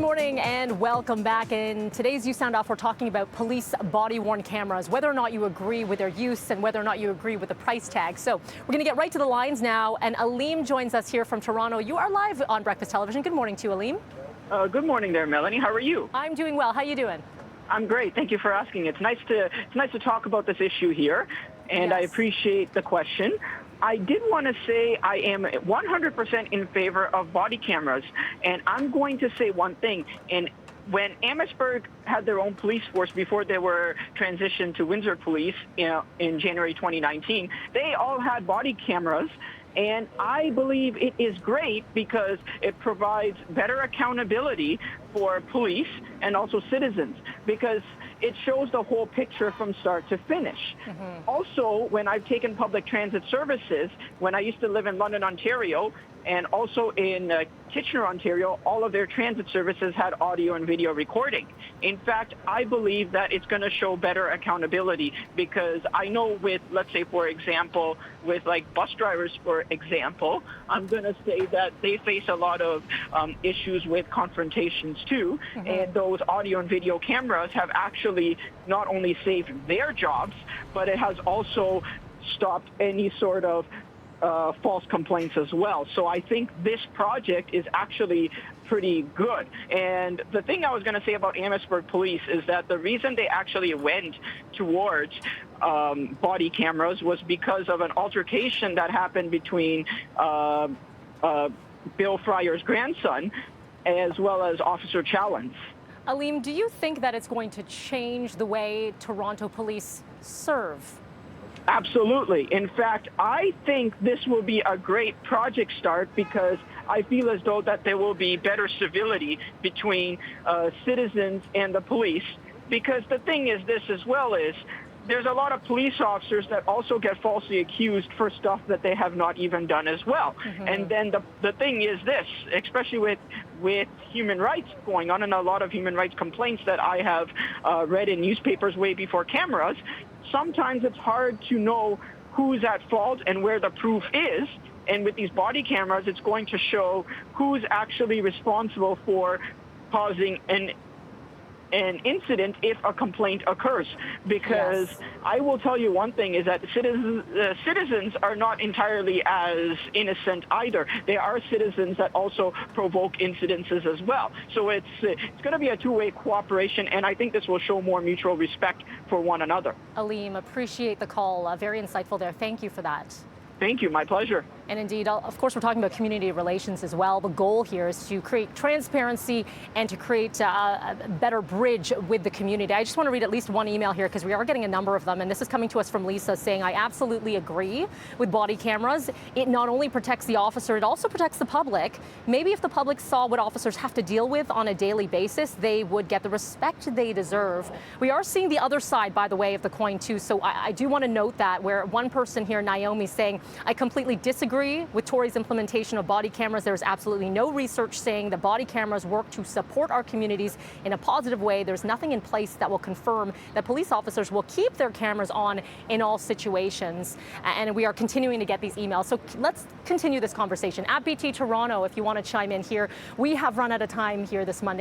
morning and welcome back. In today's You Sound Off, we're talking about police body-worn cameras, whether or not you agree with their use and whether or not you agree with the price tag. So we're going to get right to the lines now, and Aleem joins us here from Toronto. You are live on Breakfast Television. Good morning to you, Aleem. Good morning there, Melanie. How are you? I'm doing well. How are you doing? I'm great. Thank you for asking. It's nice to talk about this issue here, and I appreciate the question. I did want to say I am 100% in favor of body cameras, and I'm going to say one thing. And when Amherstburg had their own police force before they were transitioned to Windsor Police in January 2019, they all had body cameras. And I believe it is great because it provides better accountability for police and also citizens, because it shows the whole picture from start to finish. Also, when I've taken public transit services, when I used to live in London, Ontario, and also in Kitchener, Ontario, all of their transit services had audio and video recording. In fact, I believe that it's going to show better accountability, because I know with, let's say, for example, with like bus drivers, for example, I'm going to say that they face a lot of issues with confrontations too. And those audio and video cameras have actually not only saved their jobs, but it has also stopped any sort of false complaints as well. So I think this project is actually pretty good. And the thing I was going to say about Amherstburg Police is that the reason they actually went towards body cameras was because of an altercation that happened between Bill Fryer's grandson as well as Officer Challens. Aleem, do you think that it's going to change the way Toronto police serve? Absolutely. In fact, I think this will be a great project start, because I feel as though that there will be better civility between citizens and the police. Because the thing is this as well is, there's a lot of police officers that also get falsely accused for stuff that they have not even done as well. And then the thing is this, especially with human rights going on, and a lot of human rights complaints that I have read in newspapers way before cameras, sometimes it's hard to know who's at fault and where the proof is. And with these body cameras, it's going to show who's actually responsible for causing an incident if a complaint occurs. Because I will tell you one thing is that citizens are not entirely as innocent either. There are citizens that also provoke incidences as well. So it's going to be a two-way cooperation, and I think this will show more mutual respect for one another. Aleem, appreciate the call. Very insightful there. Thank you for that. Thank you. My pleasure. And indeed, of course, we're talking about community relations as well. The goal here is to create transparency and to create a better bridge with the community. I just want to read at least one email here, because we are getting a number of them. And this is coming to us from Lisa saying, I absolutely agree with body cameras. It not only protects the officer, it also protects the public. Maybe if the public saw what officers have to deal with on a daily basis, they would get the respect they deserve. We are seeing the other side, by the way, of the coin, too. So I do want to note that, where one person here, Naomi, saying, I completely disagree with Tory's implementation of body cameras. There's absolutely no research saying that body cameras work to support our communities in a positive way. There's nothing in place that will confirm that police officers will keep their cameras on in all situations. And we are continuing to get these emails. So let's continue this conversation. At BT Toronto, if you want to chime in here. We have run out of time here this Monday.